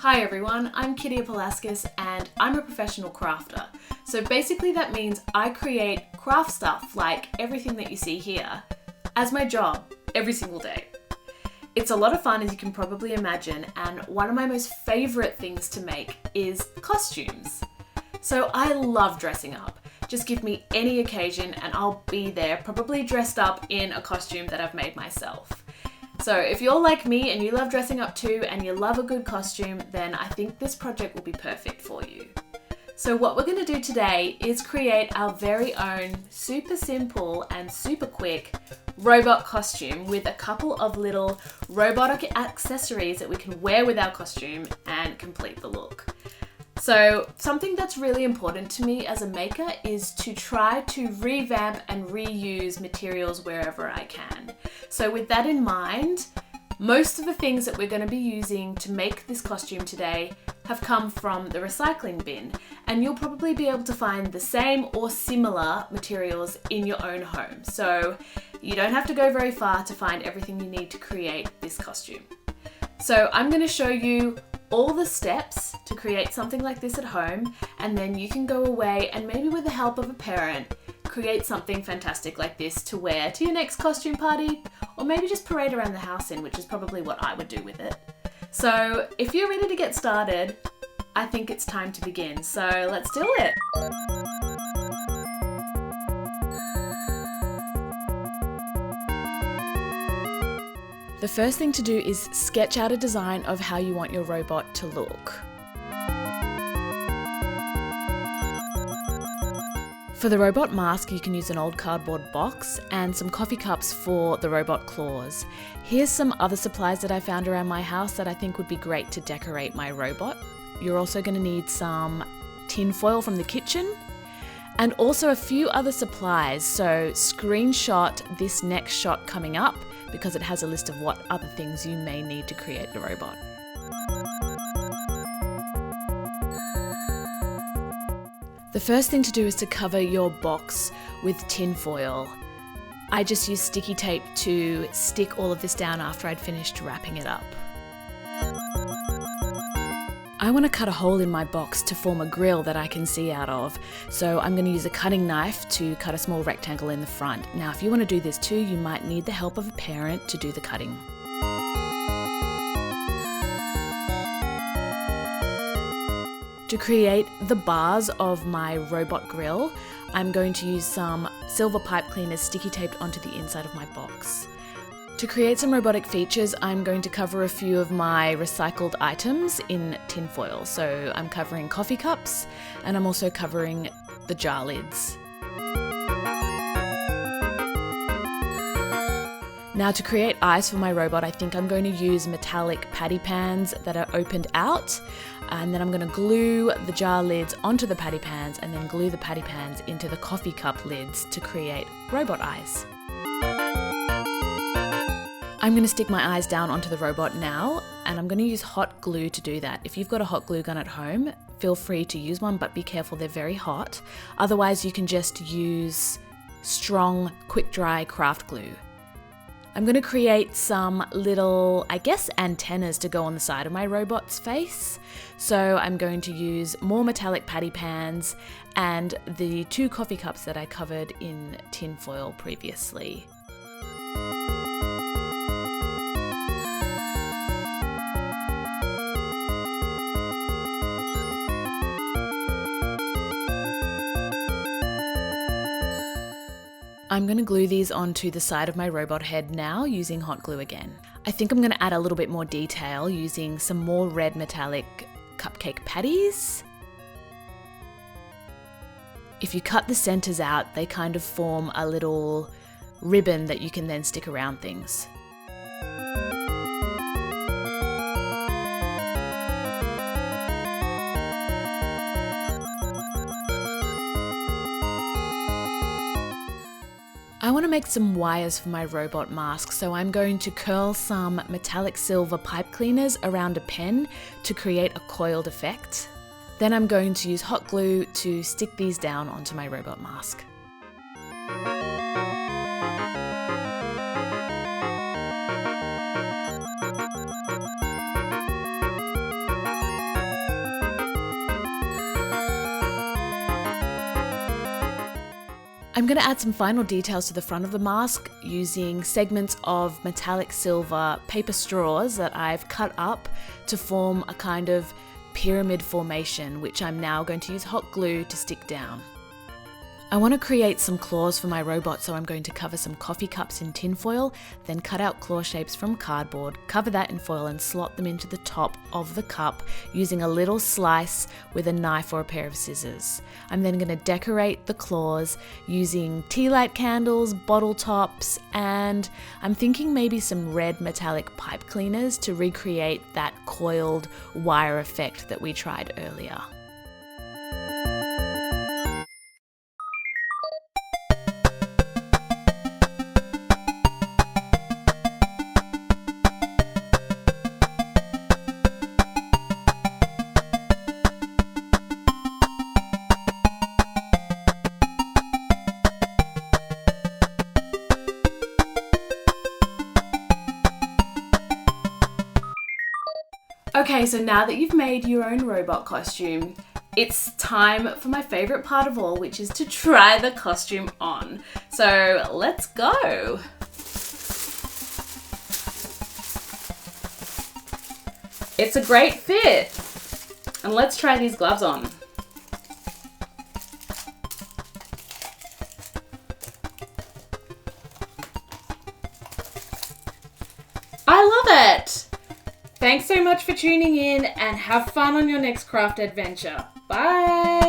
Hi everyone, I'm Kitiya and I'm a professional crafter. So basically that means I create craft stuff like everything that you see here as my job every single day. It's a lot of fun, as you can probably imagine, and one of my most favourite things to make is costumes. So I love dressing up. Just give me any occasion and I'll be there, probably dressed up in a costume that I've made myself. So if you're like me and you love dressing up too and you love a good costume, then I think this project will be perfect for you. So what we're going to do today is create our very own super simple and super quick robot costume with a couple of little robotic accessories that we can wear with our costume and complete the look. So something that's really important to me as a maker is to try to revamp and reuse materials wherever I can. So with that in mind, most of the things that we're going to be using to make this costume today have come from the recycling bin, and you'll probably be able to find the same or similar materials in your own home. So you don't have to go very far to find everything you need to create this costume. So I'm going to show you all the steps to create something like this at home, and then you can go away and maybe with the help of a parent create something fantastic like this to wear to your next costume party, or maybe just parade around the house in, which is probably what I would do with it. So if you're ready to get started, I think it's time to begin. So let's do it. The first thing to do is sketch out a design of how you want your robot to look. For the robot mask, you can use an old cardboard box and some coffee cups for the robot claws. Here's some other supplies that I found around my house that I think would be great to decorate my robot. You're also going to need some tin foil from the kitchen and also a few other supplies. So screenshot this next shot coming up because it has a list of what other things you may need to create the robot. The first thing to do is to cover your box with tin foil. I just used sticky tape to stick all of this down after I'd finished wrapping it up. I want to cut a hole in my box to form a grill that I can see out of, so I'm going to use a cutting knife to cut a small rectangle in the front. Now if you want to do this too, you might need the help of a parent to do the cutting. To create the bars of my robot grill, I'm going to use some silver pipe cleaners sticky taped onto the inside of my box. To create some robotic features, I'm going to cover a few of my recycled items in tin foil. So I'm covering coffee cups and I'm also covering the jar lids. Now to create eyes for my robot, I think I'm going to use metallic patty pans that are opened out, and then I'm going to glue the jar lids onto the patty pans and then glue the patty pans into the coffee cup lids to create robot eyes. I'm going to stick my eyes down onto the robot now, and I'm going to use hot glue to do that. If you've got a hot glue gun at home, feel free to use one, but be careful, they're very hot. Otherwise, you can just use strong, quick dry craft glue. I'm going to create some little, antennas to go on the side of my robot's face. So I'm going to use more metallic patty pans and the 2 coffee cups that I covered in tin foil previously. I'm going to glue these onto the side of my robot head now using hot glue again. I think I'm going to add a little bit more detail using some more red metallic cupcake patties. If you cut the centers out, they kind of form a little ribbon that you can then stick around things. I want to make some wires for my robot mask, so I'm going to curl some metallic silver pipe cleaners around a pen to create a coiled effect. Then I'm going to use hot glue to stick these down onto my robot mask. I'm going to add some final details to the front of the mask using segments of metallic silver paper straws that I've cut up to form a kind of pyramid formation, which I'm now going to use hot glue to stick down. I want to create some claws for my robot, so I'm going to cover some coffee cups in tinfoil, then cut out claw shapes from cardboard, cover that in foil and slot them into the top of the cup using a little slice with a knife or a pair of scissors. I'm then going to decorate the claws using tea light candles, bottle tops, and I'm thinking maybe some red metallic pipe cleaners to recreate that coiled wire effect that we tried earlier. Okay, so now that you've made your own robot costume, it's time for my favorite part of all, which is to try the costume on. So let's go. It's a great fit. And let's try these gloves on. I love it. Thanks so much for tuning in and have fun on your next craft adventure. Bye!